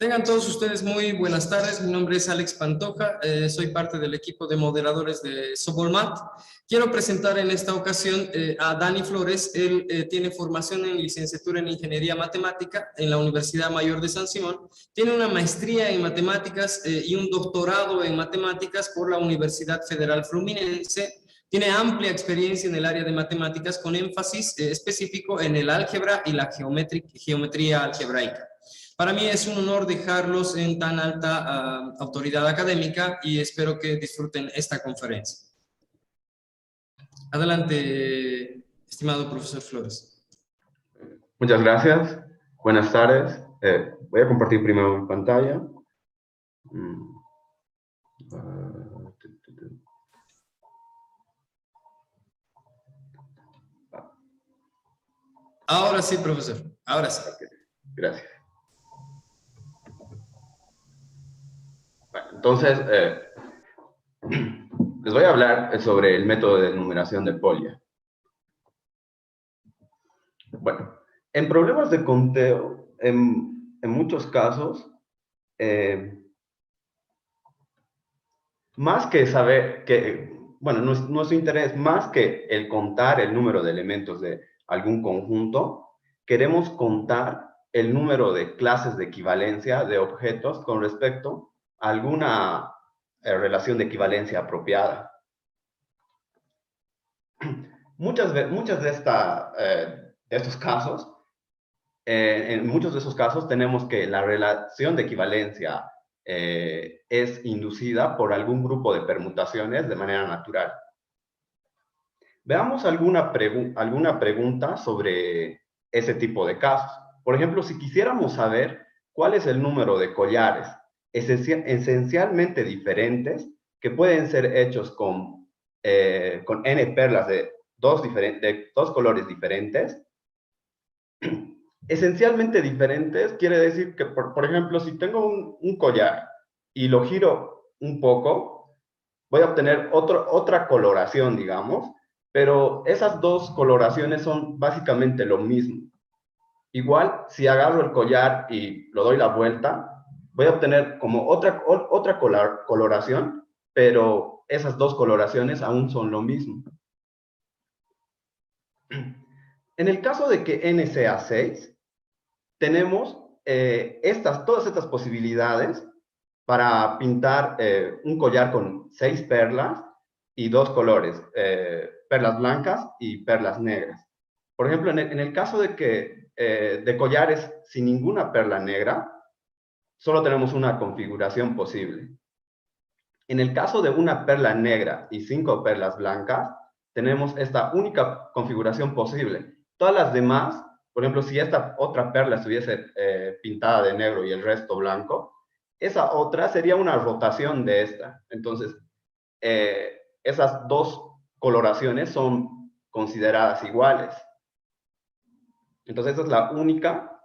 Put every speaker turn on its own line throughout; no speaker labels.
Tengan todos ustedes muy buenas tardes. Mi nombre es Alex Pantoja, soy parte del equipo de moderadores de Sobolmat. Quiero presentar en esta ocasión a Dani Flores. Él tiene formación en licenciatura en Ingeniería Matemática en la Universidad Mayor de San Simón. Tiene una maestría en matemáticas y un doctorado en matemáticas por la Universidad Federal Fluminense. Tiene amplia experiencia en el área de matemáticas con énfasis específico en el álgebra y la geometría algebraica. Para mí es un honor dejarlos en tan alta autoridad académica y espero que disfruten esta conferencia. Adelante, estimado profesor Flores.
Muchas gracias. Buenas tardes. Voy a compartir primero mi pantalla.
Ahora sí, profesor. Ahora sí.
Okay. Gracias. Bueno, entonces, les voy a hablar sobre el método de numeración de Polya. Bueno, en problemas de conteo, en muchos casos, más que saber que, bueno, nuestro interés, más que el contar el número de elementos de algún conjunto, queremos contar el número de clases de equivalencia de objetos con respecto a alguna relación de equivalencia apropiada. Muchas de estos casos, en muchos de esos casos tenemos que la relación de equivalencia es inducida por algún grupo de permutaciones de manera natural. Veamos alguna pregunta sobre ese tipo de casos. Por ejemplo, si quisiéramos saber cuál es el número de collares esencialmente diferentes que pueden ser hechos con n perlas de dos colores diferentes, esencialmente diferentes quiere decir que, por ejemplo, si tengo un collar y lo giro un poco, voy a obtener otra coloración, digamos, pero esas dos coloraciones son básicamente lo mismo. Igual, si agarro el collar y lo doy la vuelta, voy a obtener como otra coloración, pero esas dos coloraciones aún son lo mismo. En el caso de que n sea 6, tenemos todas estas posibilidades para pintar un collar con 6 perlas y 2 colores, perlas blancas y perlas negras. Por ejemplo, en el caso de collares sin ninguna perla negra, solo tenemos una configuración posible. En el caso de una perla negra y 5 perlas blancas, tenemos esta única configuración posible. Todas las demás, por ejemplo, si esta otra perla estuviese pintada de negro y el resto blanco, esa otra sería una rotación de esta. Entonces, esas dos coloraciones son consideradas iguales. Entonces, esa es la única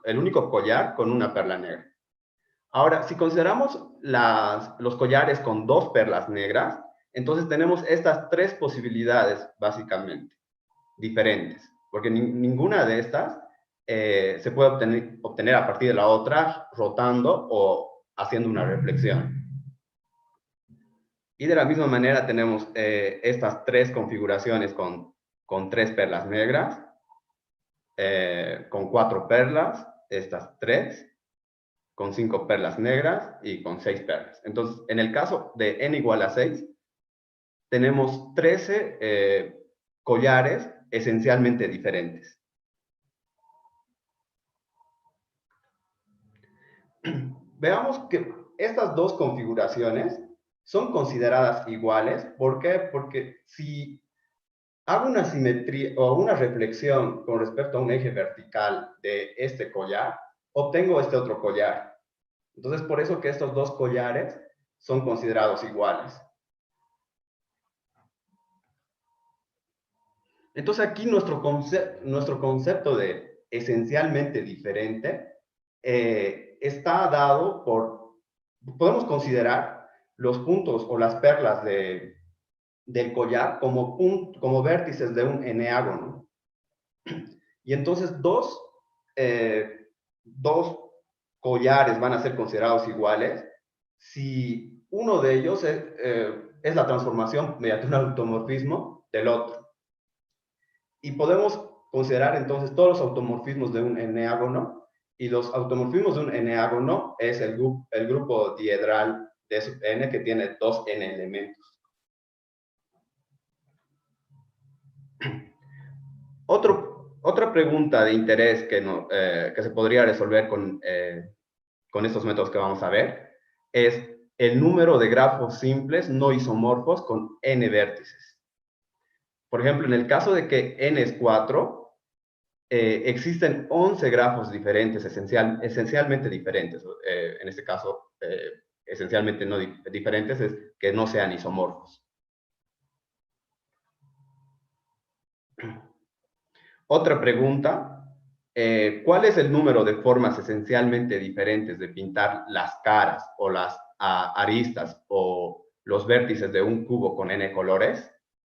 el único collar con una perla negra. Ahora, si consideramos los collares con 2 perlas negras, entonces tenemos estas 3 posibilidades, básicamente, diferentes, porque ninguna de estas se puede obtener a partir de la otra rotando o haciendo una reflexión. Y de la misma manera tenemos estas 3 configuraciones con 3 perlas negras, con 4 perlas, estas 3, con 5 perlas negras y con 6 perlas. Entonces, en el caso de n igual a 6, tenemos 13 collares esencialmente diferentes. Veamos que estas dos configuraciones son consideradas iguales. ¿Por qué? Porque si hago una simetría o una reflexión con respecto a un eje vertical de este collar, obtengo este otro collar. Entonces, por eso que estos dos collares son considerados iguales. Entonces, aquí nuestro concepto de esencialmente diferente está dado podemos considerar los puntos o las perlas del collar como vértices de un eneágono. Y entonces dos dos collares van a ser considerados iguales si uno de ellos es la transformación mediante un automorfismo del otro. Y podemos considerar entonces todos los automorfismos de un eneágono, y los automorfismos de un eneágono es el grupo diedral de sub n que tiene 2n elementos. Otra pregunta de interés que se podría resolver con estos métodos que vamos a ver es el número de grafos simples no isomorfos con n vértices. Por ejemplo, en el caso de que n es 4, existen 11 grafos diferentes, esencialmente diferentes. En este caso, esencialmente no diferentes es que no sean isomorfos. Otra pregunta, ¿cuál es el número de formas esencialmente diferentes de pintar las caras o las aristas o los vértices de un cubo con n colores?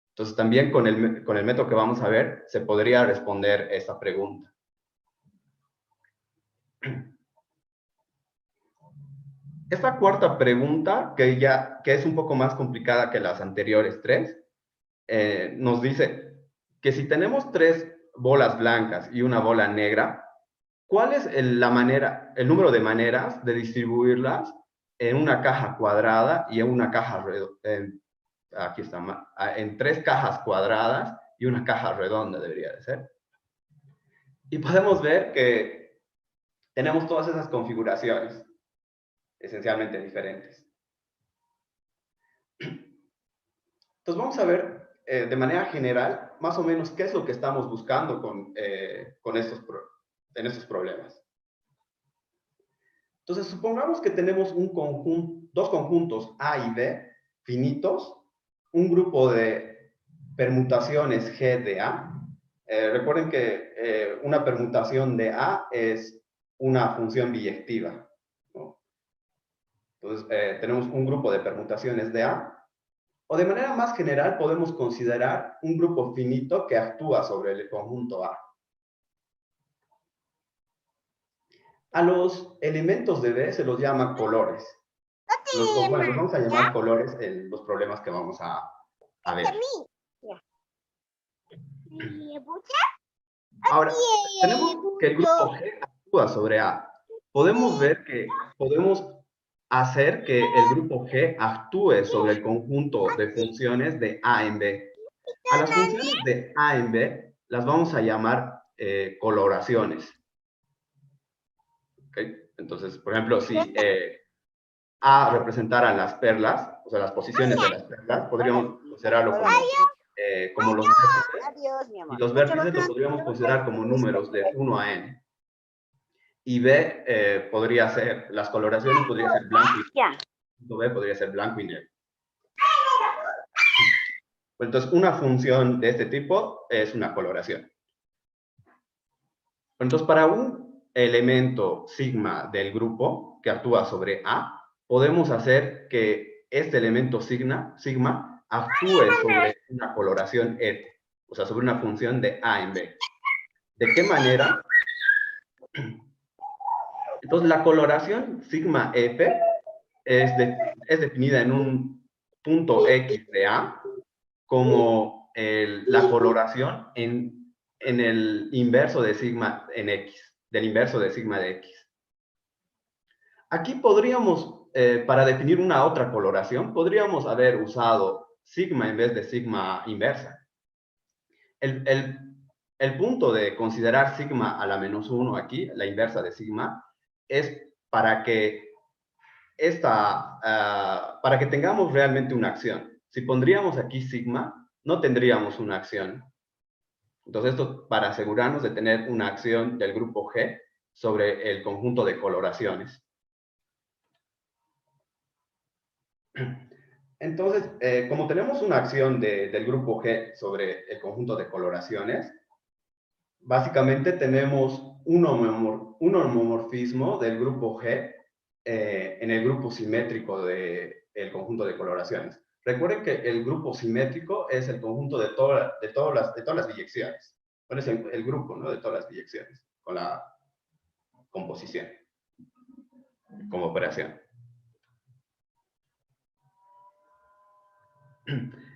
Entonces, también con el método que vamos a ver, se podría responder esta pregunta. Esta cuarta pregunta, que es un poco más complicada que las anteriores tres, nos dice que si tenemos 3 bolas blancas y una bola negra, ¿cuál es el número de maneras de distribuirlas en una caja cuadrada y en una caja aquí está, en 3 cajas cuadradas y una caja redonda debería de ser? Y podemos ver que tenemos todas esas configuraciones esencialmente diferentes. Entonces vamos a ver de manera general más o menos qué es lo que estamos buscando en estos problemas. Entonces supongamos que tenemos dos conjuntos A y B finitos, un grupo de permutaciones G de A. Recuerden que una permutación de A es una función biyectiva, ¿no? Entonces, tenemos un grupo de permutaciones de A, o de manera más general podemos considerar un grupo finito que actúa sobre el conjunto A. A los elementos de B se los llama colores. Los vamos a llamar colores en los problemas que vamos a ver. Ahora, tenemos que el grupo G actúa sobre A. Podemos ver que podemos hacer que el grupo G actúe sobre el conjunto de funciones de A en B. A las funciones de A en B las vamos a llamar coloraciones. ¿Okay? Entonces, por ejemplo, si A representara las perlas, o sea, las posiciones de las perlas, podríamos considerarlo como los vértices. Y los vértices los podríamos considerar como números de 1 a n. Y B podría ser, las coloraciones podría ser blanco y negro. B podría ser blanco y negro. Entonces, una función de este tipo es una coloración. Entonces, para un elemento sigma del grupo que actúa sobre A, podemos hacer que este elemento sigma actúe sobre una coloración F, o sea, sobre una función de A en B. ¿De qué manera? Entonces, la coloración sigma F es definida en un punto X de A como la coloración en el inverso de sigma en X, del inverso de sigma de X. Aquí podríamos, para definir una otra coloración, podríamos haber usado sigma en vez de sigma inversa. El punto de considerar sigma a la menos 1 aquí, la inversa de sigma, es para que tengamos realmente una acción. Si pondríamos aquí sigma, no tendríamos una acción. Entonces, esto para asegurarnos de tener una acción del grupo G sobre el conjunto de coloraciones. Entonces, como tenemos una acción del grupo G sobre el conjunto de coloraciones, básicamente tenemos un homomorfismo del grupo G en el grupo simétrico del conjunto de coloraciones. Recuerden que el grupo simétrico es el conjunto de todas las biyecciones. Bueno, es el grupo, ¿no?, de todas las biyecciones, con composición, como operación.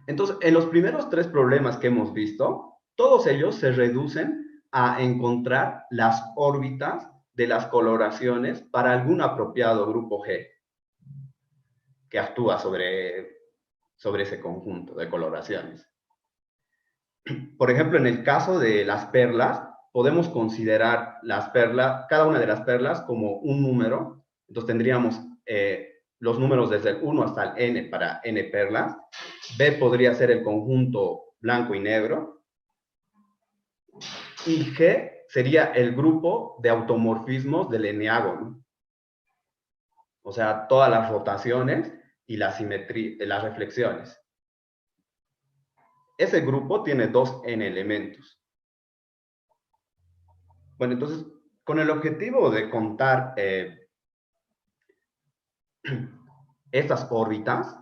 Entonces, en los primeros 3 problemas que hemos visto, todos ellos se reducen a encontrar las órbitas de las coloraciones para algún apropiado grupo G que actúa sobre ese conjunto de coloraciones. Por ejemplo, en el caso de las perlas, podemos considerar cada una de las perlas como un número. Entonces tendríamos los números desde el 1 hasta el n para n perlas. B podría ser el conjunto blanco y negro. Y G sería el grupo de automorfismos del eneágono. O sea, todas las rotaciones y la simetría, las reflexiones. Ese grupo tiene 2n elementos. Bueno, entonces, con el objetivo de contar estas órbitas.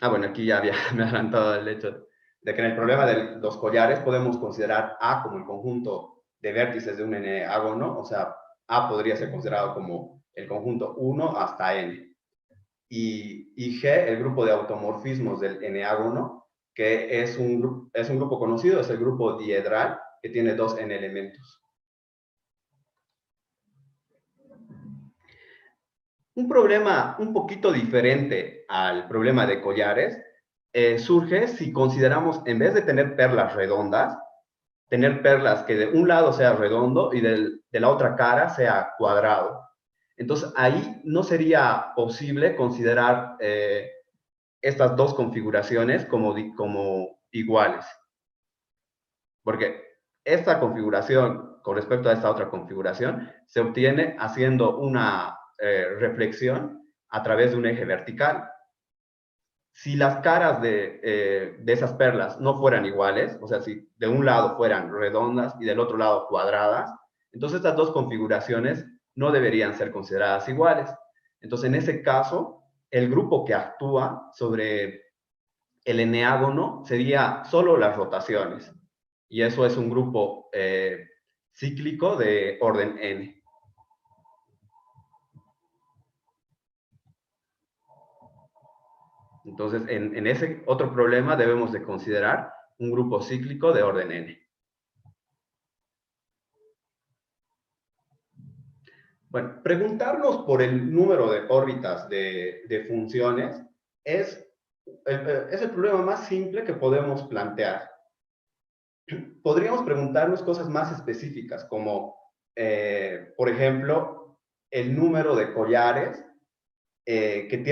Bueno, aquí ya me he adelantado el hecho de que en el problema de los collares podemos considerar A como el conjunto de vértices de un eneágono, o sea, A podría ser considerado como el conjunto 1 hasta n. Y G, el grupo de automorfismos del eneágono, que es un grupo conocido, es el grupo diedral, que tiene 2n elementos. Un problema un poquito diferente al problema de collares surge si consideramos, en vez de tener perlas redondas, tener perlas que de un lado sea redondo y de la otra cara sea cuadrado. Entonces, ahí no sería posible considerar estas dos configuraciones como iguales. Porque esta configuración, con respecto a esta otra configuración, se obtiene haciendo una reflexión a través de un eje vertical. Si las caras de esas perlas no fueran iguales, o sea, si de un lado fueran redondas y del otro lado cuadradas, entonces estas dos configuraciones no deberían ser consideradas iguales. Entonces, en ese caso, el grupo que actúa sobre el eneágono sería solo las rotaciones. Y eso es un grupo cíclico de orden n. Entonces, en ese otro problema debemos de considerar un grupo cíclico de orden n. Bueno, preguntarnos por el número de órbitas de funciones es el problema más simple que podemos plantear. Podríamos preguntarnos cosas más específicas, como, por ejemplo, el número de collares que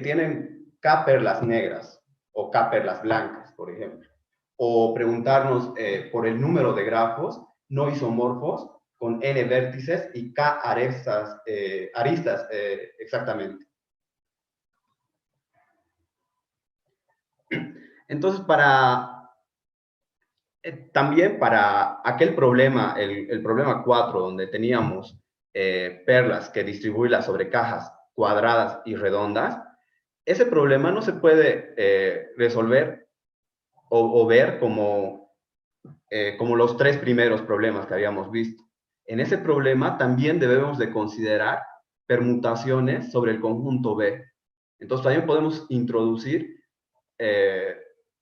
tienen K perlas negras o K perlas blancas, por ejemplo. O preguntarnos por el número de grafos no isomorfos con n vértices y K aristas exactamente. Entonces, también para aquel problema, el problema 4, donde teníamos perlas que distribuirlas sobre cajas cuadradas y redondas, ese problema no se puede resolver o ver como los 3 primeros problemas que habíamos visto. En ese problema también debemos de considerar permutaciones sobre el conjunto B. Entonces también podemos introducir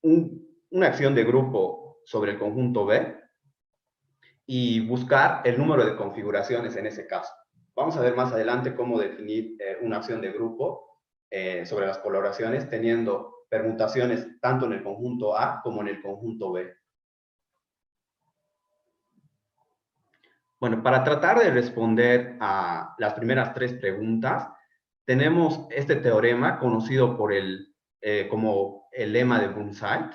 una acción de grupo sobre el conjunto B y buscar el número de configuraciones en ese caso. Vamos a ver más adelante cómo definir una acción de grupo sobre las coloraciones teniendo permutaciones tanto en el conjunto A como en el conjunto B. Bueno, para tratar de responder a las primeras 3 preguntas, tenemos este teorema conocido por como el lema de Brunselt,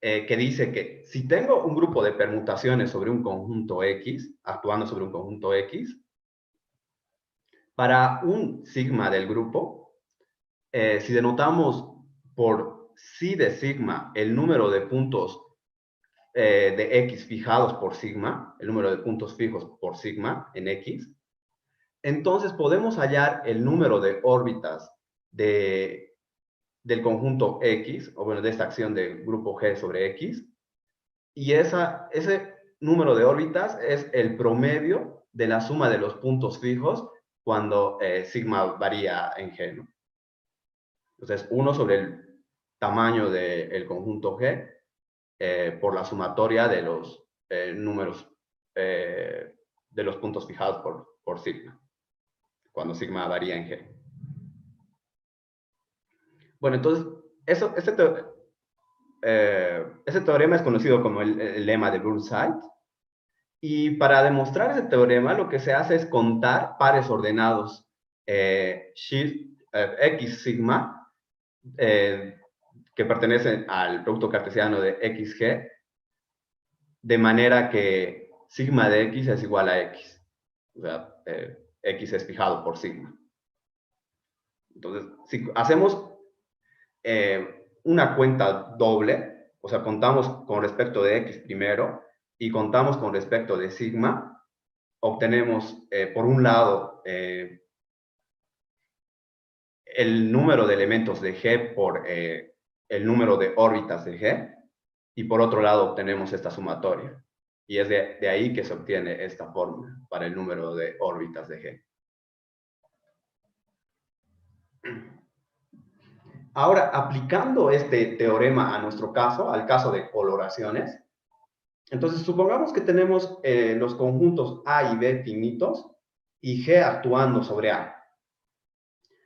que dice que si tengo un grupo de permutaciones sobre un conjunto X, actuando sobre un conjunto X, para un sigma del grupo, si denotamos por psi de sigma el número de puntos de X fijados por sigma, el número de puntos fijos por sigma en X, entonces podemos hallar el número de órbitas del conjunto X, o bueno, de esta acción del grupo G sobre X, y ese número de órbitas es el promedio de la suma de los puntos fijos cuando sigma varía en G, ¿no? Entonces, 1 sobre el tamaño del conjunto G por la sumatoria de los números de los puntos fijados por sigma, cuando sigma varía en G. Bueno, entonces, ese teorema es conocido como el lema de Burnside. Y para demostrar ese teorema, lo que se hace es contar pares ordenados X sigma, que pertenecen al producto cartesiano de XG, de manera que sigma de X es igual a X. O sea, X es fijado por sigma. Entonces, si hacemos una cuenta doble, o sea, contamos con respecto de X primero y contamos con respecto de sigma, obtenemos, por un lado, el número de elementos de G por el número de órbitas de G, y por otro lado obtenemos esta sumatoria. Y es de ahí que se obtiene esta fórmula para el número de órbitas de G. Ahora, aplicando este teorema a nuestro caso, al caso de coloraciones, entonces supongamos que tenemos los conjuntos A y B finitos y G actuando sobre A.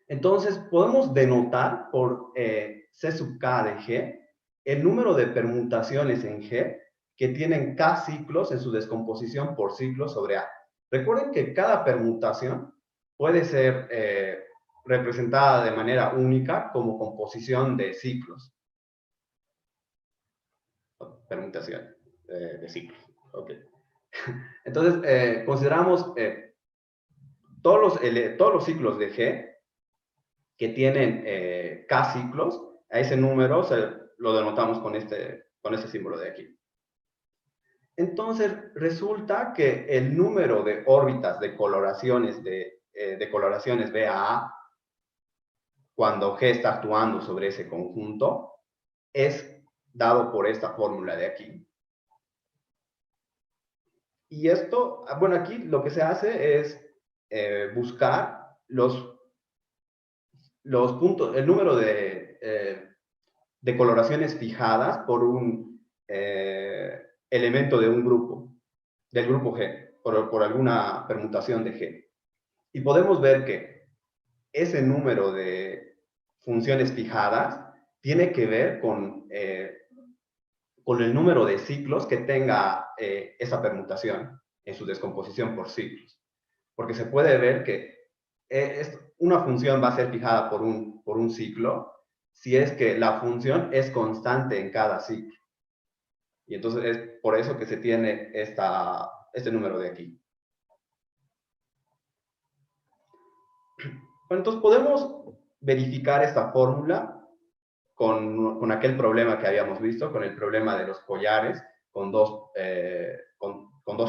Entonces, podemos denotar por C sub K de G el número de permutaciones en G que tienen K ciclos en su descomposición por ciclos sobre A. Recuerden que cada permutación puede ser representada de manera única como composición de ciclos. Permutación de ciclos. Ok. Entonces, consideramos todos los ciclos de G que tienen K ciclos. A ese número lo denotamos con este símbolo de aquí. Entonces, resulta que el número de órbitas de coloraciones B a A, cuando G está actuando sobre ese conjunto, es dado por esta fórmula de aquí. Y esto, bueno, aquí lo que se hace es buscar los puntos, el número de coloraciones fijadas por un elemento de un grupo, del grupo G, por alguna permutación de G. Y podemos ver que ese número de funciones fijadas tiene que ver con el número de ciclos que tenga esa permutación en su descomposición por ciclos. Porque se puede ver que una función va a ser fijada por un ciclo si es que la función es constante en cada ciclo. Y entonces es por eso que se tiene este número de aquí. Bueno, entonces podemos verificar esta fórmula con aquel problema que habíamos visto, con el problema de los collares con dos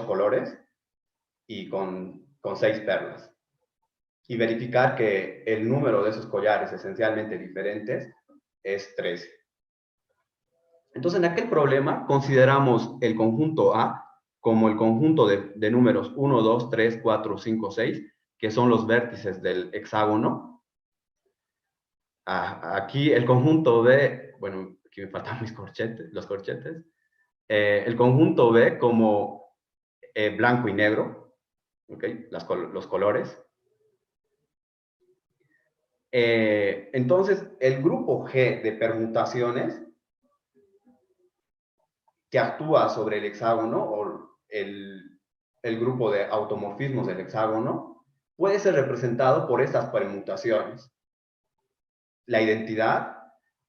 colores y con 6 perlas. Y verificar que el número de esos collares esencialmente diferentes es 13. Entonces, en aquel problema consideramos el conjunto A como el conjunto de números 1, 2, 3, 4, 5, 6, que son los vértices del hexágono. Aquí el conjunto B, bueno, aquí me faltan los corchetes. El conjunto B como blanco y negro, ¿okay? Los colores. Entonces, el grupo G de permutaciones que actúa sobre el hexágono o el grupo de automorfismos del hexágono puede ser representado por estas permutaciones. La identidad,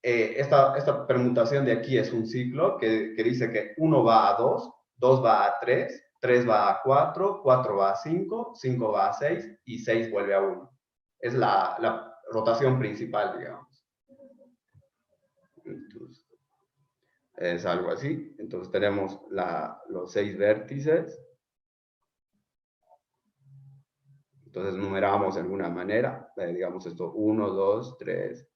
esta permutación de aquí es un ciclo que dice que 1 va a 2, 2 va a 3, 3 va a 4, 4 va a 5, 5 va a 6 y 6 vuelve a 1. Es la rotación principal, digamos. Entonces, es algo así. Entonces tenemos los 6 vértices. Entonces numeramos de alguna manera. Digamos esto, 1, 2, 3,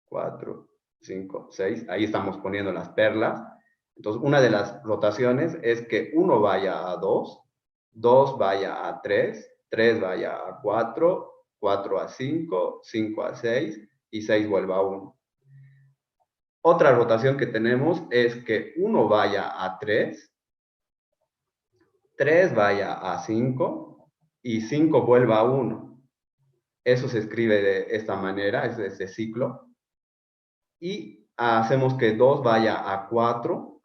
4, 5, 6. Ahí estamos poniendo las perlas. Entonces, una de las rotaciones es que 1 vaya a 2, 2 vaya a 3, 3 vaya a 4, 4 a 5, 5 a 6 y 6 vuelva a 1. Otra rotación que tenemos es que 1 vaya a 3, 3 vaya a 5 y 5 vuelva a 1. Eso se escribe de esta manera, es de este ciclo. Y hacemos que 2 vaya a 4,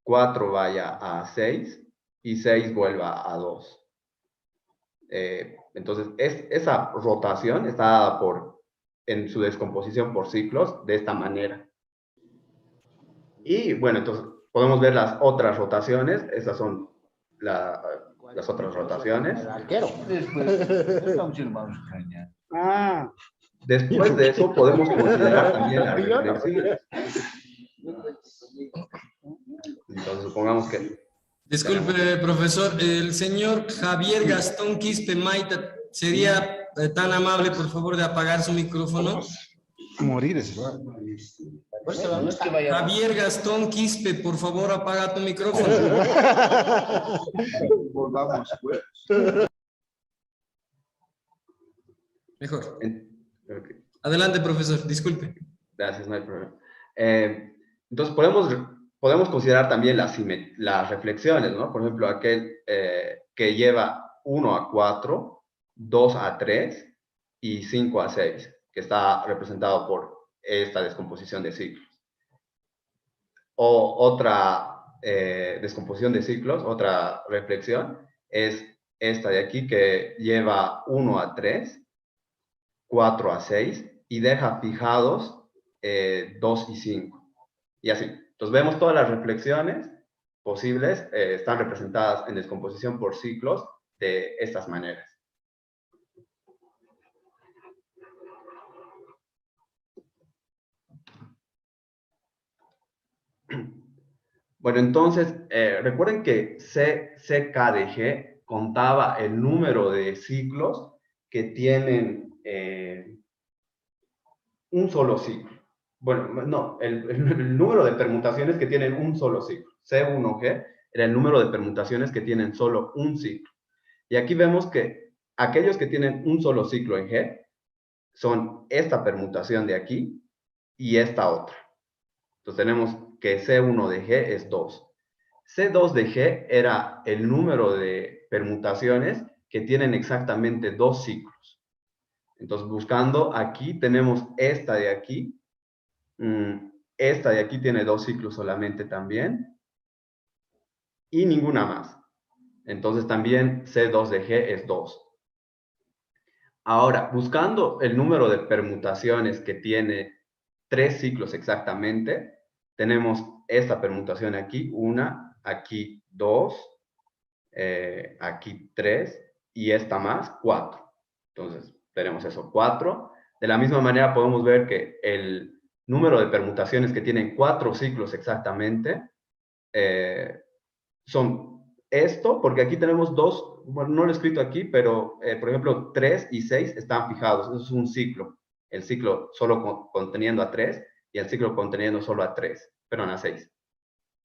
4 vaya a 6 y 6 vuelva a 2. Entonces, esa rotación está dada en su descomposición por ciclos de esta manera. Y bueno, entonces podemos ver las otras rotaciones. Estas son las otras rotaciones.
El arquero.
Después de eso podemos considerar también las reflexiones. Entonces supongamos que...
Disculpe, profesor, el señor Javier Gastón Quispe Maita, ¿sería tan amable, por favor, de apagar su micrófono?
Morir ese.
Javier Gastón Quispe, por favor, apaga tu micrófono.
Volvamos, pues.
Mejor.
Okay.
Adelante, profesor, disculpe.
Gracias, no hay problema. Entonces podemos considerar también las reflexiones, ¿no? Por ejemplo, aquel que lleva 1 a 4, 2 a 3 y 5 a 6, que está representado por esta descomposición de ciclos. O otra descomposición de ciclos, otra reflexión, es esta de aquí que lleva 1 a 3, 4 a 6 y deja fijados 2 y 5. Y así. Entonces vemos todas las reflexiones posibles, están representadas en descomposición por ciclos de estas maneras. Bueno, entonces, recuerden que CK de G contaba el número de ciclos que tienen un solo ciclo. Bueno, no, el número de permutaciones que tienen un solo ciclo. C1G era el número de permutaciones que tienen solo un ciclo. Y aquí vemos que aquellos que tienen un solo ciclo en G son esta permutación de aquí y esta otra. Entonces tenemos que C1 de G es 2. C2 de G era el número de permutaciones que tienen exactamente 2 ciclos. Entonces, buscando aquí, tenemos esta de aquí. Esta de aquí tiene 2 ciclos solamente también. Y ninguna más. Entonces, también C2 de G es 2. Ahora, buscando el número de permutaciones que tiene 3 ciclos exactamente, tenemos esta permutación aquí, 1, aquí 2, aquí 3, y esta más, 4. Entonces, tenemos eso, 4. De la misma manera podemos ver que el número de permutaciones que tienen 4 ciclos exactamente son esto, porque aquí tenemos 2, bueno, no lo he escrito aquí, pero por ejemplo 3 y 6 están fijados, eso es un ciclo. El ciclo solo conteniendo a 3 y el ciclo conteniendo solo a 3, perdón, a 6.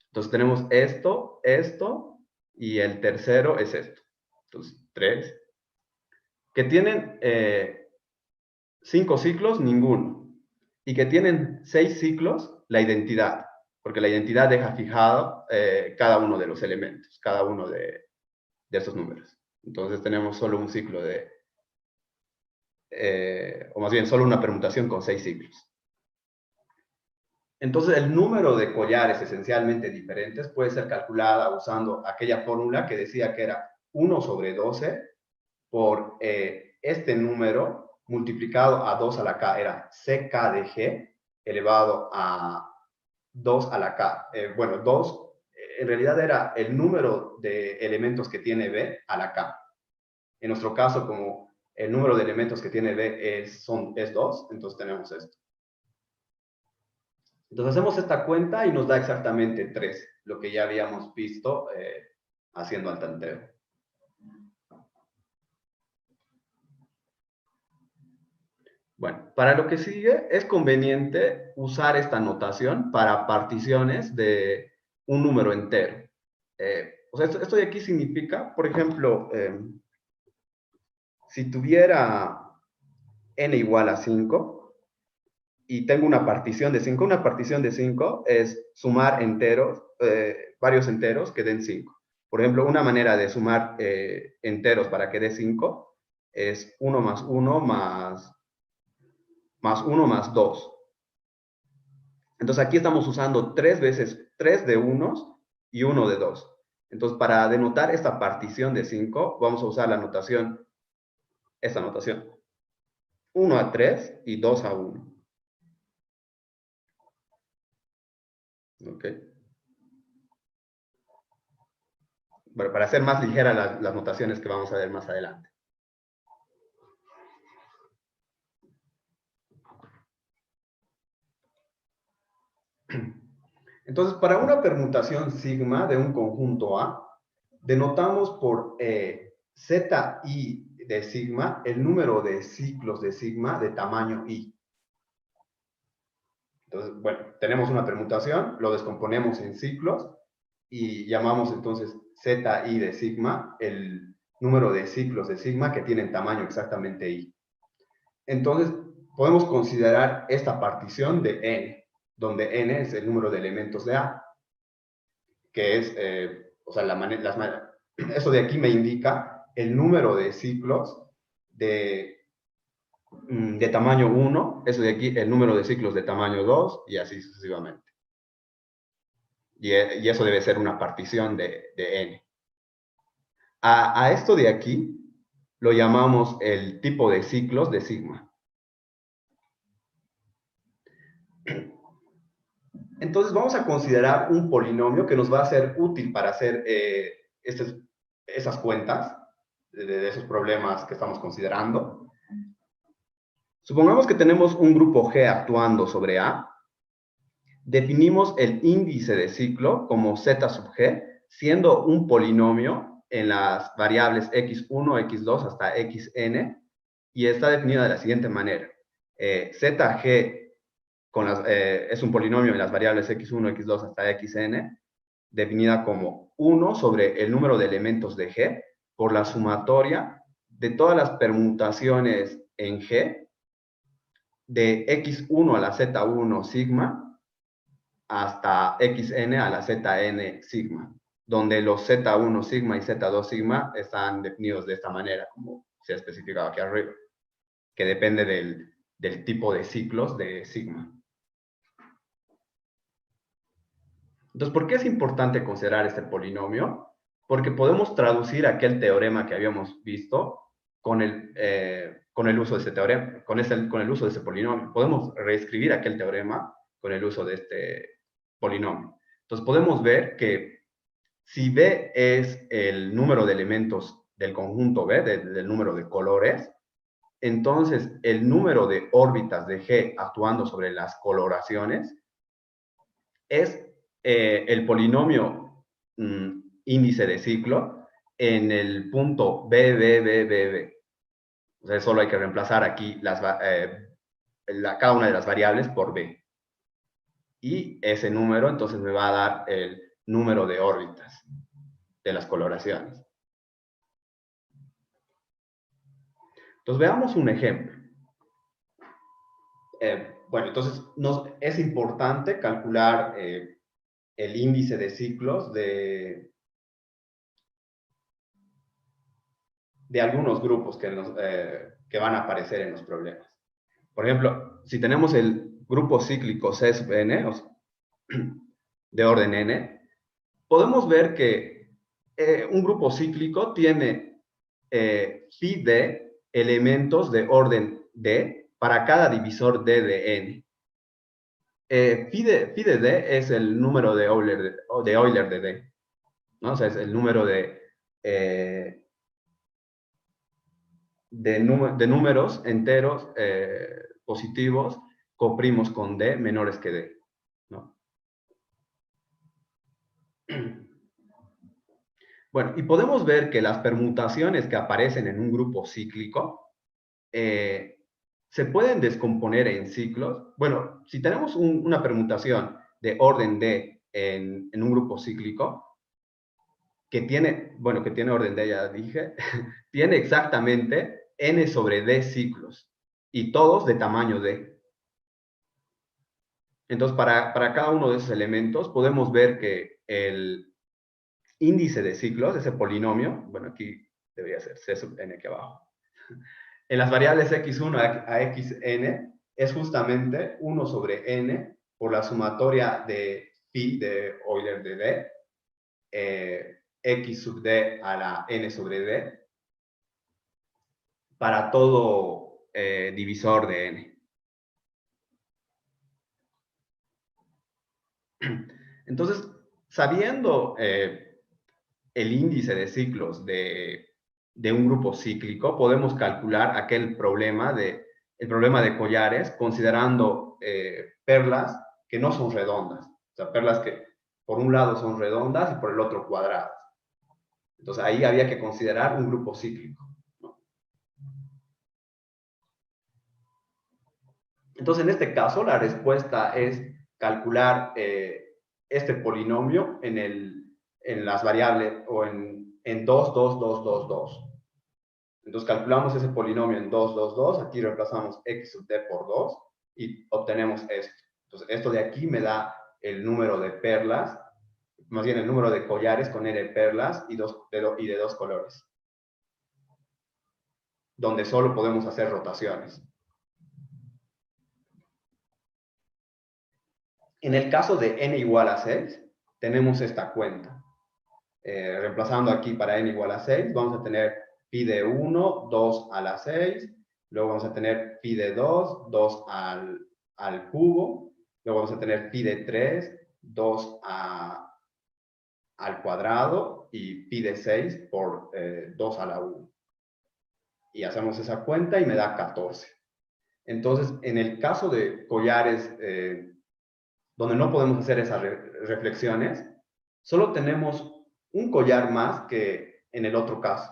Entonces tenemos esto, esto, y el tercero es esto. Entonces, 3. Que tienen 5 ciclos, ninguno. Y que tienen 6 ciclos, la identidad. Porque la identidad deja fijado cada uno de los elementos, cada uno de esos números. Entonces tenemos solo un ciclo o más bien solo una permutación con 6 ciclos. Entonces el número de collares esencialmente diferentes puede ser calculada usando aquella fórmula que decía que era 1 sobre 12 por este número multiplicado a 2 a la k, era CK de G elevado a 2 a la k. Bueno, 2 en realidad era el número de elementos que tiene B a la k. En nuestro caso, como el número de elementos que tiene B es 2, entonces tenemos esto. Entonces hacemos esta cuenta y nos da exactamente 3, lo que ya habíamos visto haciendo al tanteo. Bueno, para lo que sigue es conveniente usar esta notación para particiones de un número entero. O sea, esto de aquí significa, por ejemplo, si tuviera n igual a 5 y tengo una partición de 5, una partición de 5 es sumar enteros, varios enteros que den 5. Por ejemplo, una manera de sumar enteros para que dé 5 es 1 más 1 más 1 más 2. Entonces aquí estamos usando 3 veces 3 de unos y 1 de 2. Entonces para denotar esta partición de 5 vamos a usar la notación, esta notación. 1 a 3 y 2 a 1. ¿Ok? Bueno, para hacer más ligeras las notaciones que vamos a ver más adelante. Entonces, para una permutación sigma de un conjunto A, denotamos por ZI de sigma el número de ciclos de sigma de tamaño I. Entonces, bueno, tenemos una permutación, lo descomponemos en ciclos y llamamos entonces ZI de sigma el número de ciclos de sigma que tienen tamaño exactamente I. Entonces, podemos considerar esta partición de N, donde N es el número de elementos de A, que es, o sea, eso de aquí me indica el número de ciclos de tamaño 1, eso de aquí el número de ciclos de tamaño 2, y así sucesivamente. Y eso debe ser una partición de N. A esto de aquí lo llamamos el tipo de ciclos de sigma. Entonces vamos a considerar un polinomio que nos va a ser útil para hacer esas cuentas de esos problemas que estamos considerando. Supongamos que tenemos un grupo G actuando sobre A. Definimos el índice de ciclo como Z sub G, siendo un polinomio en las variables x1, x2 hasta xn, y está definida de la siguiente manera. ZG es un polinomio en las variables x1, x2 hasta xn, definida como 1 sobre el número de elementos de G por la sumatoria de todas las permutaciones en G de x1 a la z1 sigma hasta xn a la zn sigma, donde los z1 sigma y z2 sigma están definidos de esta manera, como se ha especificado aquí arriba, que depende del tipo de ciclos de sigma. Entonces, ¿por qué es importante considerar este polinomio? Porque podemos traducir aquel teorema que habíamos visto con el uso de ese teorema, con el uso de ese polinomio. Podemos reescribir aquel teorema con el uso de este polinomio. Entonces, podemos ver que si B es el número de elementos del conjunto B, del número de colores, entonces el número de órbitas de G actuando sobre las coloraciones es el polinomio índice de ciclo en el punto B. O sea, solo hay que reemplazar aquí cada una de las variables por B. Y ese número entonces me va a dar el número de órbitas de las coloraciones. Entonces veamos un ejemplo. Bueno, entonces es importante calcular el índice de ciclos de algunos grupos que van a aparecer en los problemas. Por ejemplo, si tenemos el grupo cíclico C sub n, de orden n, podemos ver que un grupo cíclico tiene phi de elementos de orden d para cada divisor d de n. Phi de d es el número de Euler de d, ¿no? O sea, es el número de números enteros positivos coprimos con d menores que d, ¿no? Bueno, y podemos ver que las permutaciones que aparecen en un grupo cíclico se pueden descomponer en ciclos. Bueno, si tenemos una permutación de orden D en un grupo cíclico, que tiene orden D, ya dije, tiene exactamente n sobre D ciclos, y todos de tamaño D. Entonces, para cada uno de esos elementos, podemos ver que el índice de ciclos, ese polinomio, bueno, aquí debería ser C sub n aquí abajo, en las variables x1 a xn, es justamente 1 sobre n por la sumatoria de phi de Euler de D, x sub d a la n sobre d, para todo divisor de n. Entonces, sabiendo el índice de ciclos de un grupo cíclico, podemos calcular el problema de collares considerando perlas que no son redondas. O sea, perlas que por un lado son redondas y por el otro cuadradas. Entonces, ahí había que considerar un grupo cíclico, ¿no? Entonces, en este caso, la respuesta es calcular este polinomio en las variables o en 2, 2, 2, 2, 2. Entonces, calculamos ese polinomio en 2, 2, 2. Aquí reemplazamos x sub d por 2 y obtenemos esto. Entonces, esto de aquí me da el número de perlas, más bien el número de collares con n perlas y de dos colores, donde solo podemos hacer rotaciones. En el caso de n igual a 6, tenemos esta cuenta. Reemplazando aquí para n igual a 6, vamos a tener pi de 1, 2 a la 6, luego vamos a tener pi de 2, 2 al cubo, luego vamos a tener pi de 3, 2 al cuadrado, y pi de 6 por 2 a la 1. Y hacemos esa cuenta y me da 14. Entonces, en el caso de collares donde no podemos hacer esas reflexiones, solo tenemos un collar más que en el otro caso,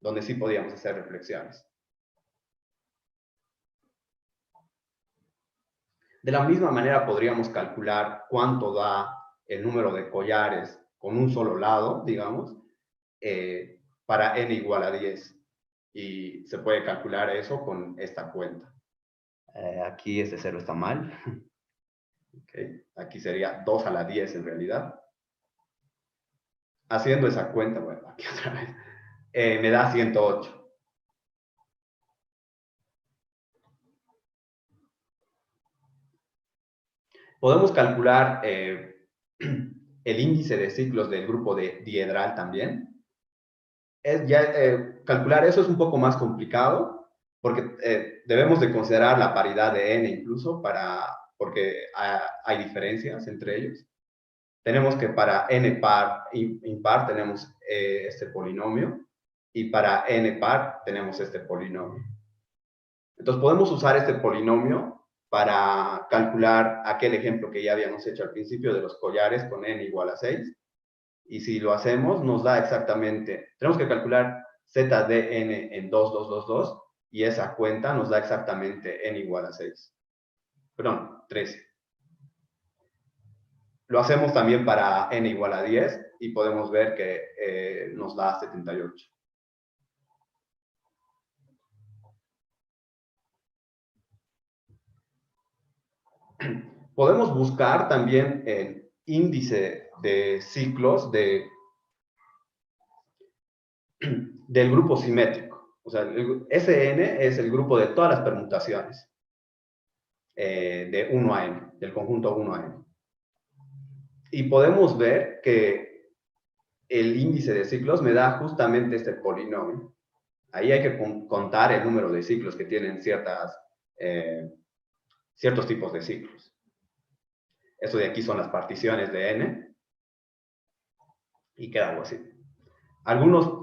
donde sí podíamos hacer reflexiones. De la misma manera podríamos calcular cuánto da el número de collares con un solo lado, digamos, para n igual a 10. Y se puede calcular eso con esta cuenta. Aquí este 0 está mal. Okay. Aquí sería 2 a la 10 en realidad. Haciendo esa cuenta, bueno, aquí otra vez, me da 108. Podemos calcular el índice de ciclos del grupo de diedral también. Calcular eso es un poco más complicado, porque debemos de considerar la paridad de n incluso, porque hay diferencias entre ellos. Tenemos que para n par impar tenemos este polinomio, y para n par tenemos este polinomio. Entonces podemos usar este polinomio para calcular aquel ejemplo que ya habíamos hecho al principio de los collares con n igual a 6. Y si lo hacemos, nos da exactamente, tenemos que calcular zdn en 2, 2, 2, 2, y esa cuenta nos da exactamente n igual a 6. Perdón, 13. Lo hacemos también para n igual a 10 y podemos ver que nos da 78. Podemos buscar también el índice de ciclos del grupo simétrico. O sea, el Sn es el grupo de todas las permutaciones de 1 a n, del conjunto 1 a n. Y podemos ver que el índice de ciclos me da justamente este polinomio. Ahí hay que contar el número de ciclos que tienen ciertos tipos de ciclos. Esto de aquí son las particiones de n. Y queda algo así.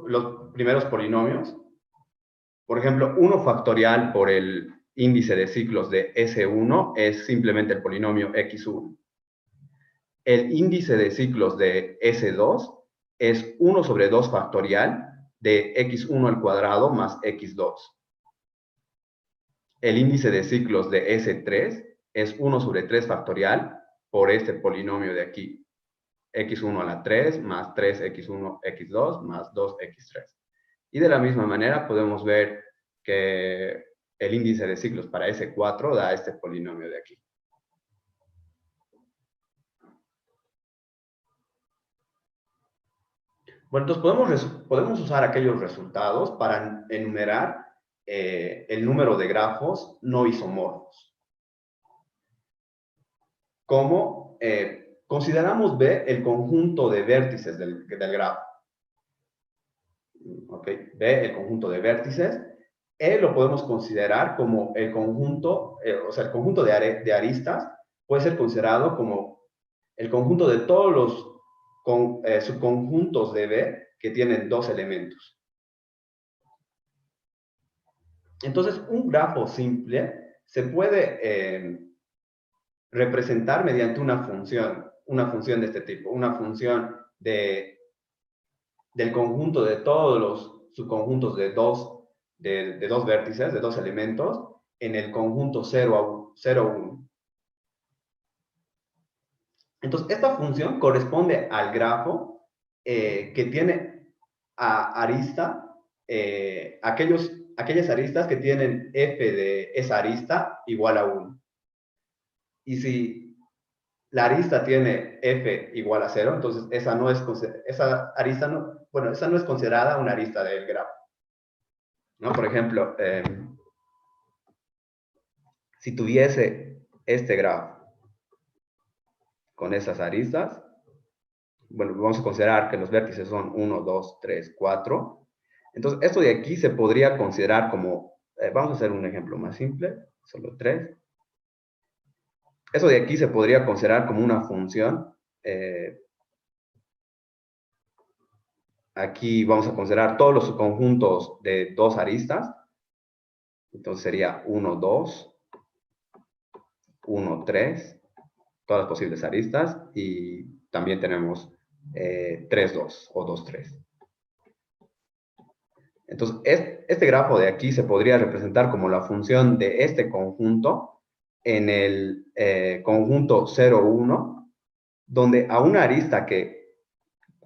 Los primeros polinomios, por ejemplo, 1 factorial por el índice de ciclos de S1 es simplemente el polinomio x1. El índice de ciclos de S2 es 1 sobre 2 factorial de x1 al cuadrado más x2. el índice de ciclos de S3 es 1 sobre 3 factorial por este polinomio de aquí, x1 a la 3 más 3x1, x2 más 2x3. Y de la misma manera podemos ver que el índice de ciclos para S4 da este polinomio de aquí. Bueno, entonces podemos usar aquellos resultados para enumerar el número de grafos no isomorfos. Como consideramos B el conjunto de vértices del grafo. ¿Ok? B el conjunto de vértices. E lo podemos considerar como el conjunto, o sea, el conjunto de aristas puede ser considerado como el conjunto de todos los subconjuntos de B que tienen dos elementos. Entonces, un grafo simple se puede representar mediante una función de este tipo, una función del conjunto de todos los subconjuntos de dos vértices, de dos elementos, en el conjunto 0, 1. Entonces, esta función corresponde al grafo que tiene arista, aquellas aristas que tienen f de esa arista igual a 1. Y si la arista tiene f igual a 0, entonces esa no es considerada una arista del grafo, ¿no? Por ejemplo, si tuviese este grafo con esas aristas, bueno, vamos a considerar que los vértices son 1, 2, 3, 4. Entonces, esto de aquí se podría considerar como, vamos a hacer un ejemplo más simple, solo 3. Eso de aquí se podría considerar como una función. Aquí vamos a considerar todos los subconjuntos de dos aristas. Entonces sería 1, 2, 1, 3, todas las posibles aristas. Y también tenemos 3, 2 o 2, 3. Entonces, este grafo de aquí se podría representar como la función de este conjunto en el conjunto 0, 1, donde a una arista que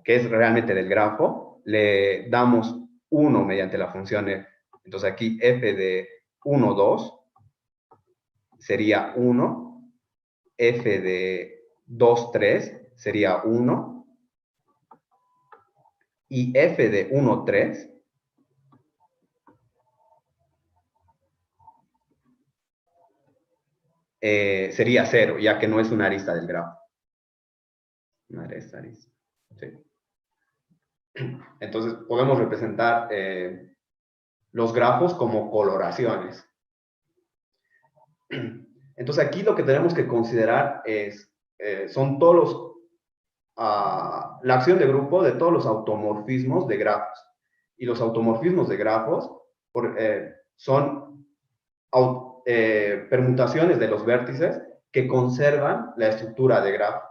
es realmente del grafo, le damos 1 mediante la función f. Entonces aquí f de 1, 2 sería 1, f de 2, 3 sería 1, y f de 1, 3 sería 0, ya que no es una arista del grafo. Una arista. Sí. Entonces, podemos representar los grafos como coloraciones. Entonces, aquí lo que tenemos que considerar son todos la acción de grupo de todos los automorfismos de grafos. Y los automorfismos de grafos son permutaciones de los vértices que conservan la estructura de grafo.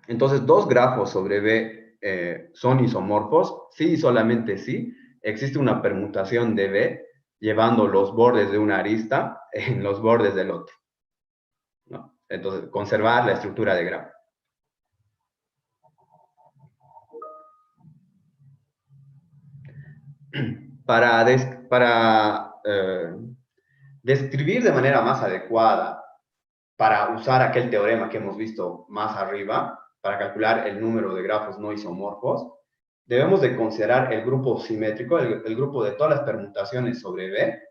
Entonces, dos grafos sobre B son isomorfos, sí y solamente sí. Existe una permutación de B llevando los bordes de una arista en los bordes del otro, ¿no? Entonces, conservar la estructura de grafo. Para describir de manera más adecuada, para usar aquel teorema que hemos visto más arriba, para calcular el número de grafos no isomorfos, debemos de considerar el grupo simétrico, el grupo de todas las permutaciones sobre B,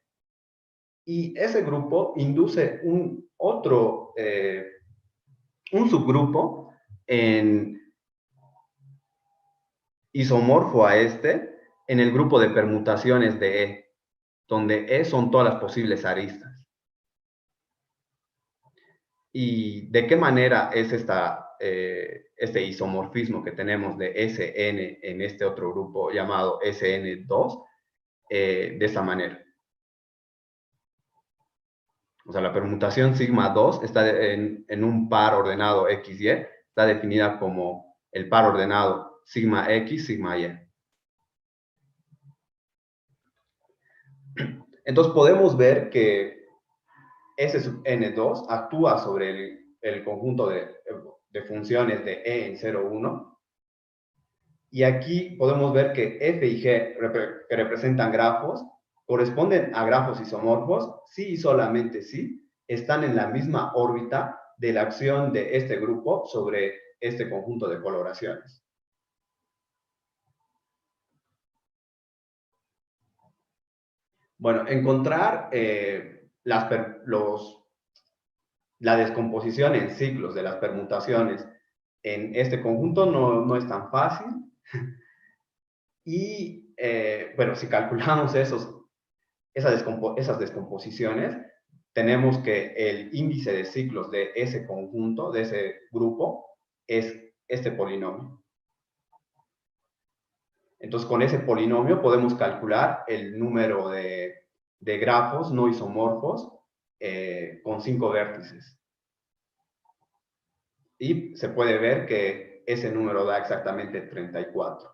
y ese grupo induce un subgrupo isomorfo a este en el grupo de permutaciones de E, donde E son todas las posibles aristas. ¿Y de qué manera es este isomorfismo que tenemos de Sn en este otro grupo llamado Sn2? De esta manera. O sea, la permutación sigma 2 está en un par ordenado XY, está definida como el par ordenado sigma X, sigma Y. Entonces podemos ver que S sub N2 actúa sobre el conjunto de funciones de E en 0, 1. Y aquí podemos ver que F y G, que representan grafos, corresponden a grafos isomorfos si y solamente si están en la misma órbita de la acción de este grupo sobre este conjunto de coloraciones. Bueno, encontrar la descomposición en ciclos de las permutaciones en este conjunto no es tan fácil. Y, bueno, si calculamos esas descomposiciones, tenemos que el índice de ciclos de ese conjunto, de ese grupo, es este polinomio. Entonces, con ese polinomio podemos calcular el número de grafos no isomorfos con 5 vértices. Y se puede ver que ese número da exactamente 34.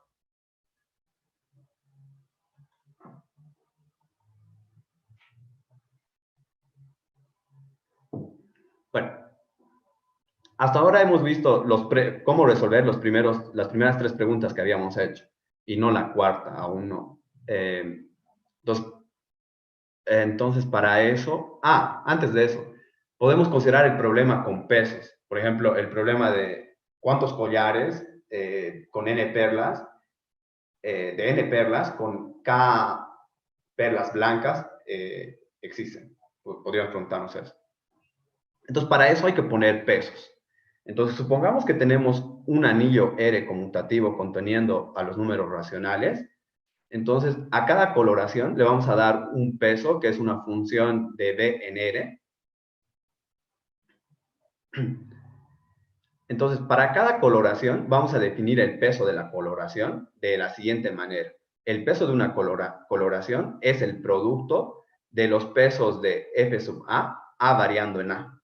Bueno, hasta ahora hemos visto cómo resolver las primeras 3 preguntas que habíamos hecho, y no la cuarta, aún no. Entonces, para eso, antes de eso, podemos considerar el problema con pesos. Por ejemplo, el problema de cuántos collares con N perlas, de N perlas con K perlas blancas existen. Podríamos preguntarnos eso. Entonces, para eso hay que poner pesos. Entonces, supongamos que tenemos un anillo R conmutativo conteniendo a los números racionales. Entonces, a cada coloración le vamos a dar un peso, que es una función de B en R. Entonces, para cada coloración vamos a definir el peso de la coloración de la siguiente manera. El peso de una coloración es el producto de los pesos de F sub A variando en A.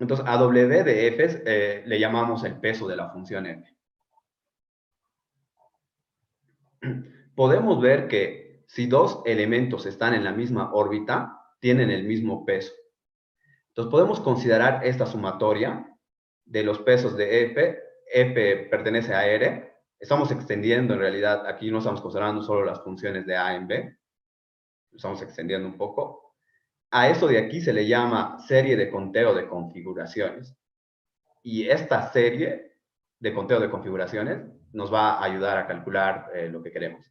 Entonces, a W de F le llamamos el peso de la función F. Podemos ver que si dos elementos están en la misma órbita, tienen el mismo peso. Entonces, podemos considerar esta sumatoria de los pesos de F. F pertenece a R. Estamos extendiendo, en realidad, aquí no estamos considerando solo las funciones de A en B. Estamos extendiendo un poco. A eso de aquí se le llama serie de conteo de configuraciones. Y esta serie de conteo de configuraciones nos va a ayudar a calcular lo que queremos.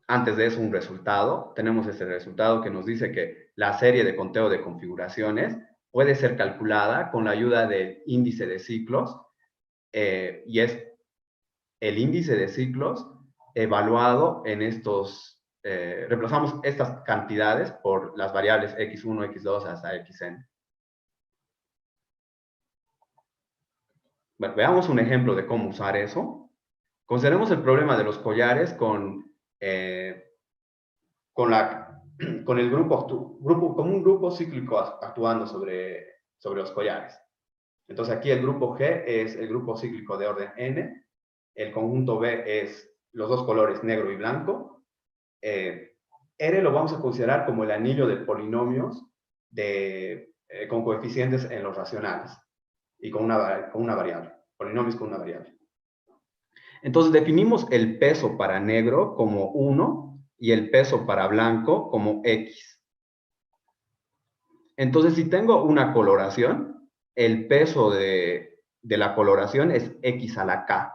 Antes de eso, un resultado. Tenemos este resultado que nos dice que la serie de conteo de configuraciones puede ser calculada con la ayuda del índice de ciclos, y es el índice de ciclos evaluado en estos... reemplazamos estas cantidades por las variables x1, x2 hasta xn. Bueno, veamos un ejemplo de cómo usar eso. Consideremos el problema de los collares con un grupo cíclico actuando sobre los collares. Entonces aquí el grupo G es el grupo cíclico de orden n, el conjunto B es los dos colores negro y blanco. R lo vamos a considerar como el anillo de polinomios con coeficientes en los racionales y con una variable, polinomios con una variable. Entonces definimos el peso para negro como 1 y el peso para blanco como X. Entonces, si tengo una coloración, el peso de la coloración es X a la K,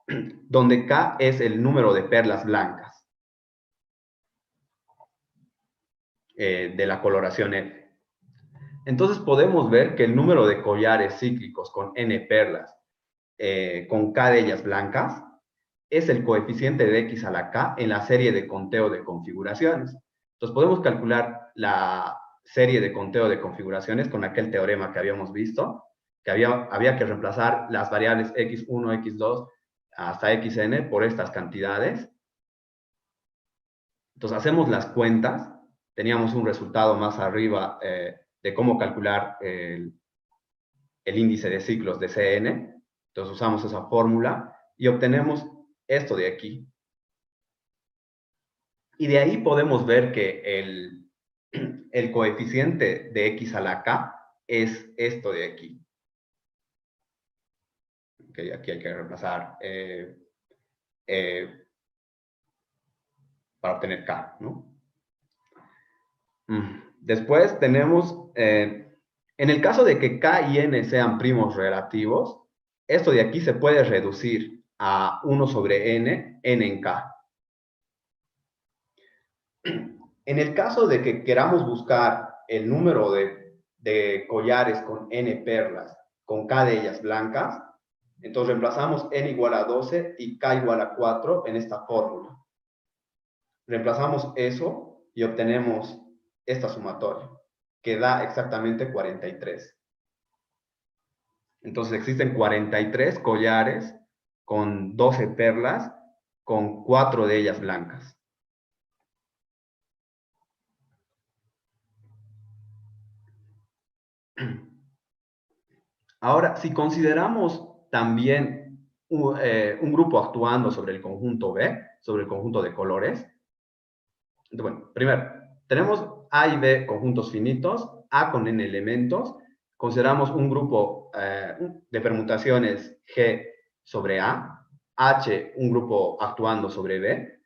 donde K es el número de perlas blancas de la coloración F. Entonces podemos ver que el número de collares cíclicos con N perlas, con K de ellas blancas, es el coeficiente de X a la K en la serie de conteo de configuraciones. Entonces podemos calcular la serie de conteo de configuraciones con aquel teorema que habíamos visto, que había que reemplazar las variables x1, x2 hasta xn por estas cantidades. Entonces hacemos las cuentas, teníamos un resultado más arriba de cómo calcular el índice de ciclos de Cn, entonces usamos esa fórmula y obtenemos esto de aquí. Y de ahí podemos ver que el coeficiente de x a la k es esto de aquí. Okay, aquí hay que reemplazar para obtener k, ¿no? Después tenemos, en el caso de que k y n sean primos relativos, esto de aquí se puede reducir a 1 sobre n en k. En el caso de que queramos buscar el número de collares con n perlas, con k de ellas blancas, entonces reemplazamos n igual a 12 y k igual a 4 en esta fórmula. Reemplazamos eso y obtenemos esta sumatoria, que da exactamente 43. Entonces existen 43 collares con 12 perlas, con 4 de ellas blancas. Ahora, si consideramos también un grupo actuando sobre el conjunto B, sobre el conjunto de colores, bueno, primero, tenemos A y B conjuntos finitos, A con n elementos, consideramos un grupo de permutaciones G sobre A, H un grupo actuando sobre B,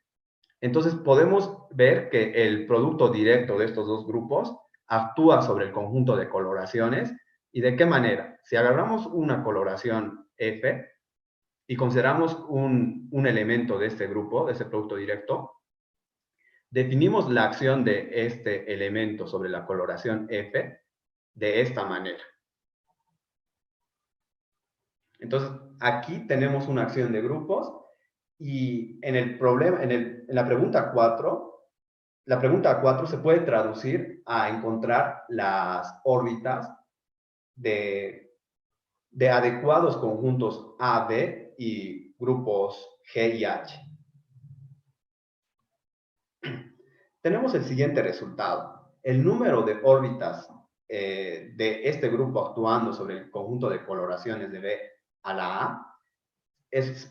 entonces podemos ver que el producto directo de estos dos grupos actúa sobre el conjunto de coloraciones. ¿Y de qué manera? Si agarramos una coloración F y consideramos un elemento de este grupo, de ese producto directo, definimos la acción de este elemento sobre la coloración F de esta manera. Entonces, aquí tenemos una acción de grupos y en el problema, en la pregunta 4, la pregunta 4 se puede traducir a encontrar las órbitas de adecuados conjuntos A, B y grupos G y H. Tenemos el siguiente resultado. El número de órbitas de este grupo actuando sobre el conjunto de coloraciones de B a la A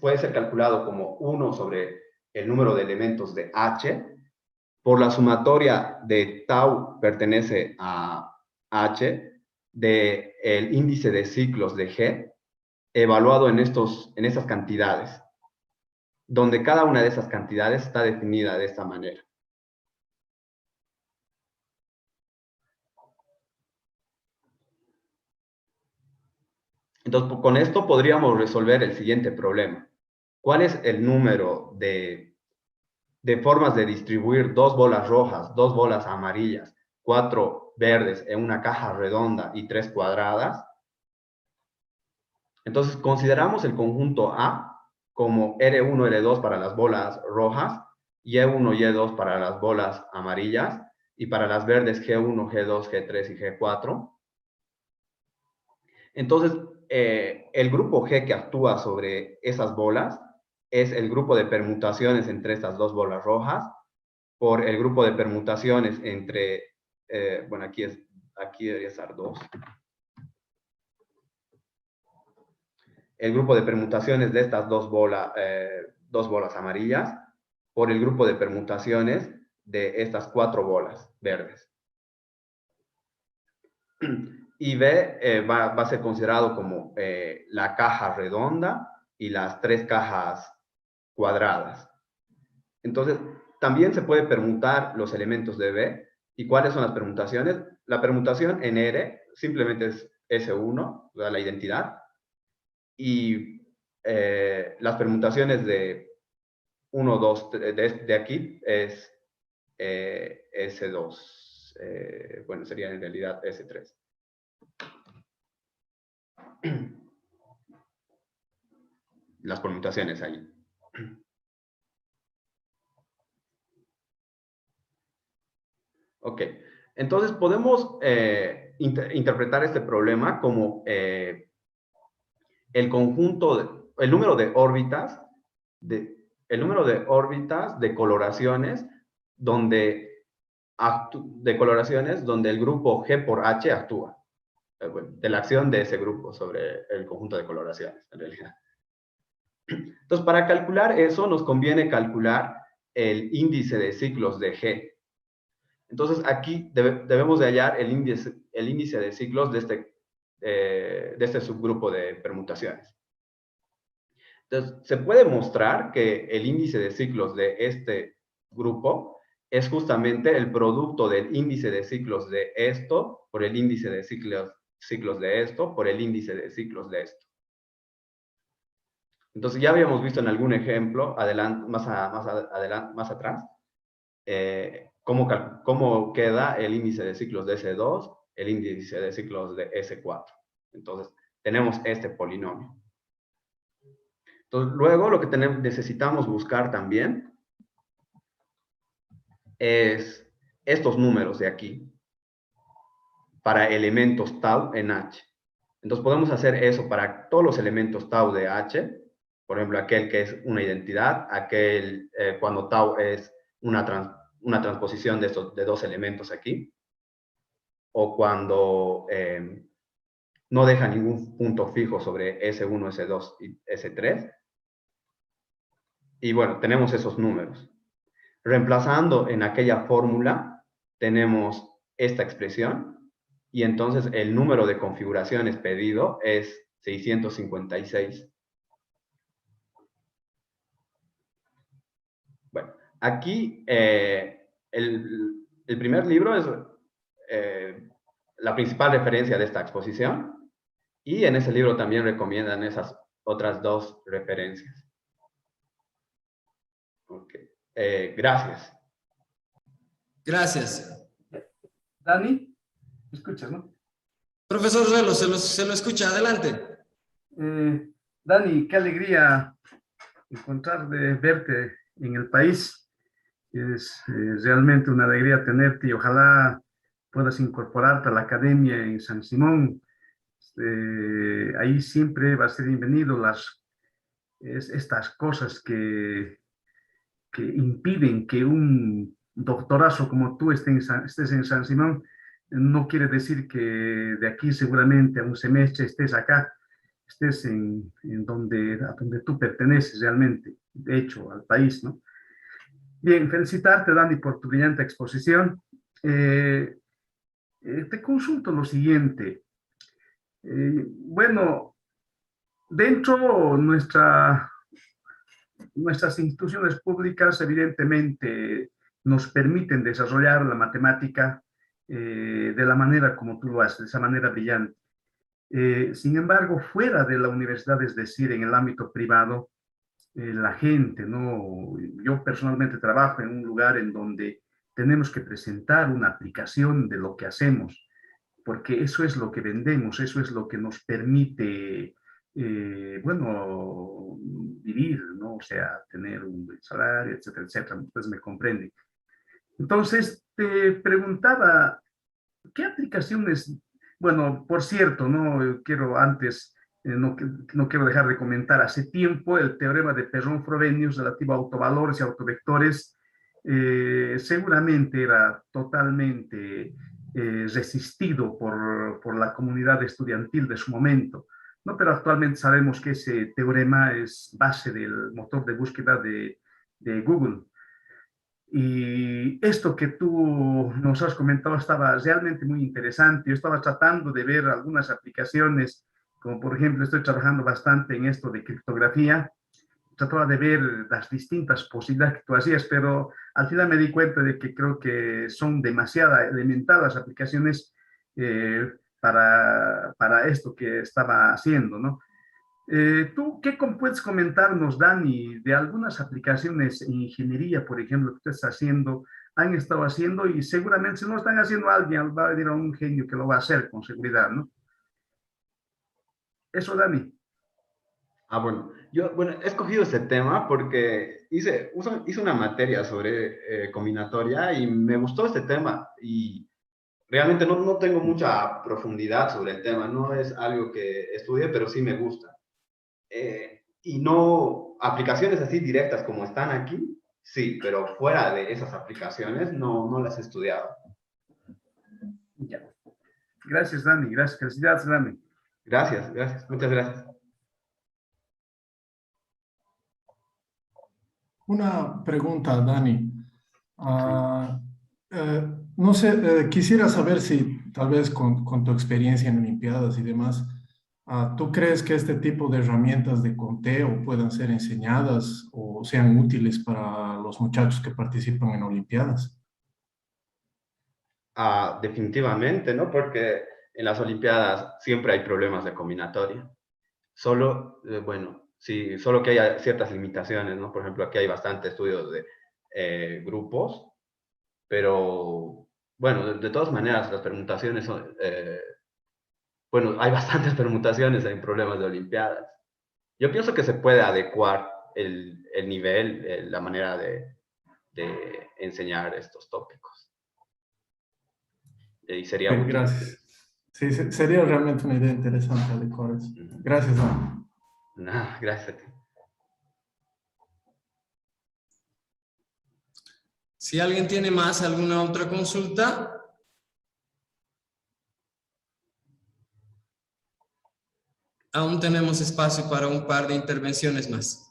puede ser calculado como 1 sobre el número de elementos de H por la sumatoria de tau pertenece a H del índice de ciclos de G evaluado en esas cantidades, donde cada una de esas cantidades está definida de esta manera. Entonces, con esto podríamos resolver el siguiente problema. ¿Cuál es el número de formas de distribuir 2 bolas rojas, 2 bolas amarillas, 4 verdes en una caja redonda y 3 cuadradas? Entonces, consideramos el conjunto A como R1, R2 para las bolas rojas, Y1, Y2 para las bolas amarillas, y para las verdes G1, G2, G3 y G4. Entonces, el grupo G que actúa sobre esas bolas es el grupo de permutaciones entre estas dos bolas rojas por el grupo de permutaciones entre, bueno, aquí debería estar 2. El grupo de permutaciones de estas dos bolas amarillas por el grupo de permutaciones de estas 4 bolas verdes. Y B va a ser considerado como la caja redonda y las 3 cajas cuadradas. Entonces, también se puede permutar los elementos de B. ¿Y cuáles son las permutaciones? La permutación en R simplemente es S1, la identidad, y las permutaciones de 1, 2, de aquí es S2. Bueno, sería en realidad S3. Las permutaciones ahí. Ok, entonces podemos interpretar este problema como el número de órbitas el número de órbitas de coloraciones donde el grupo G por H actúa. Bueno, de la acción de ese grupo sobre el conjunto de coloraciones, en realidad. Entonces, para calcular eso, nos conviene calcular el índice de ciclos de G. Entonces, aquí debemos de hallar el índice de ciclos de este subgrupo de permutaciones. Entonces, se puede mostrar que el índice de ciclos de este grupo es justamente el producto del índice de ciclos de esto por el índice de ciclos de esto por el índice de ciclos de esto. Entonces, ya habíamos visto en algún ejemplo, más atrás, cómo queda el índice de ciclos de S2, el índice de ciclos de S4. Entonces, tenemos este polinomio. Entonces, luego lo que necesitamos buscar también es estos números de aquí para elementos tau en H. Entonces, podemos hacer eso para todos los elementos tau de H, por ejemplo, aquel que es una identidad, aquel cuando tau es una transposición de dos elementos aquí, o cuando no deja ningún punto fijo sobre S1, S2 y S3. Y bueno, tenemos esos números. Reemplazando en aquella fórmula, tenemos esta expresión, y entonces el número de configuraciones pedido es 656. Bueno, aquí el primer libro es la principal referencia de esta exposición, y en ese libro también recomiendan esas otras dos referencias. Okay. Gracias.
Gracias.
Dani, ¿me escuchas, no?
Profesor Relo, se lo escucha, adelante.
Dani, qué alegría verte en el país. Es realmente una alegría tenerte y ojalá puedas incorporarte a la academia en San Simón. Ahí siempre va a ser bienvenido estas cosas que impiden que un doctorazo como tú estés en San Simón. No quiere decir que de aquí seguramente a un semestre estés acá, estés a donde tú perteneces realmente, de hecho, al país, ¿no? Bien, felicitarte, Dani, por tu brillante exposición. Te consulto lo siguiente. Bueno, dentro nuestras instituciones públicas, evidentemente, nos permiten desarrollar la matemática de la manera como tú lo haces, de esa manera brillante. Sin embargo, fuera de la universidad, es decir, en el ámbito privado, la gente, ¿no? Yo personalmente trabajo en un lugar en donde tenemos que presentar una aplicación de lo que hacemos, porque eso es lo que vendemos, eso es lo que nos permite, bueno, vivir, ¿no? O sea, tener un buen salario, etcétera, etcétera. Ustedes me comprenden. Entonces, te preguntaba, ¿qué aplicaciones? Bueno, por cierto, no quiero antes, no quiero dejar de comentar, hace tiempo el teorema de Perron-Frobenius relativo a autovalores y autovectores seguramente era totalmente resistido por la comunidad estudiantil de su momento, ¿no? Pero actualmente sabemos que ese teorema es base del motor de búsqueda de Google. Y esto que tú nos has comentado estaba realmente muy interesante. Yo estaba tratando de ver algunas aplicaciones, como por ejemplo estoy trabajando bastante en esto de criptografía. Trataba de ver las distintas posibilidades que tú hacías, pero al final me di cuenta de que creo que son demasiado elementales las aplicaciones para esto que estaba haciendo, ¿no? ¿Tú qué puedes comentarnos, Dani, de algunas aplicaciones en ingeniería, por ejemplo, que ustedes han estado haciendo, y seguramente si no lo están haciendo alguien, va a venir a un genio que lo va a hacer con seguridad, ¿no? Eso, Dani.
Bueno, yo he escogido este tema porque hice una materia sobre combinatoria y me gustó este tema, y realmente no tengo mucha profundidad sobre el tema, no es algo que estudie, pero sí me gusta. Y no aplicaciones así directas como están aquí, sí, pero fuera de esas aplicaciones no las he estudiado.
Ya. Gracias, Dani. Gracias. Felicidades, Dani.
Gracias, muchas gracias.
Una pregunta, Dani. No sé, quisiera saber si tal vez con tu experiencia en Olimpiadas y demás, ¿tú crees que este tipo de herramientas de conteo puedan ser enseñadas o sean útiles para los muchachos que participan en Olimpiadas?
Definitivamente, ¿no? Porque en las Olimpiadas siempre hay problemas de combinatoria. Solo, bueno, sí, solo que hay ciertas limitaciones, ¿no? Por ejemplo, aquí hay bastante estudios de grupos, pero, bueno, de todas maneras, las permutaciones son, bueno, hay bastantes permutaciones en problemas de Olimpiadas. Yo pienso que se puede adecuar el nivel, la manera de enseñar estos tópicos. Y sería útil.
Gracias. Sí, sería realmente una idea interesante adecuar eso. Gracias, Dani.
Nada, gracias a ti.
Si alguien tiene más, alguna otra consulta. Aún tenemos espacio para un par de intervenciones más.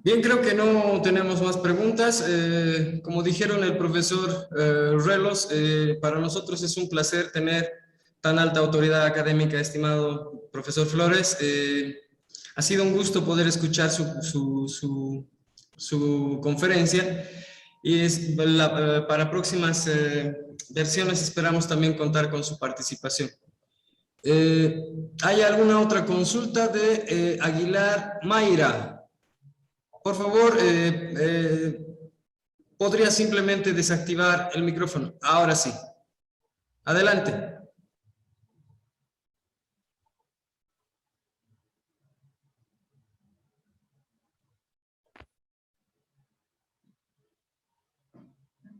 Bien, creo que no tenemos más preguntas. Como dijeron el profesor Relos, para nosotros es un placer tener tan alta autoridad académica, estimado profesor Flores. Ha sido un gusto poder escuchar su conferencia y para próximas versiones esperamos también contar con su participación. ¿Hay alguna otra consulta de Aguilar Mayra? Por favor, ¿podría simplemente desactivar el micrófono? Ahora sí. Adelante.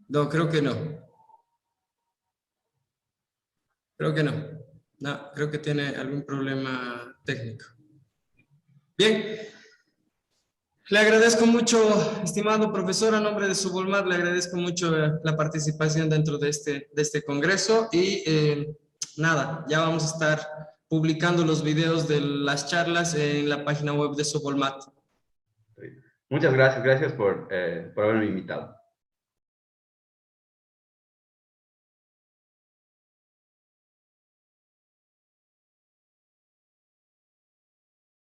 No, creo que no. Creo que no. No, creo que tiene algún problema técnico. Bien. Le agradezco mucho, estimado profesor, a nombre de Sobolmat, le agradezco mucho la participación dentro de este congreso y nada, ya vamos a estar publicando los videos de las charlas en la página web de Sobolmat.
Muchas gracias por haberme invitado.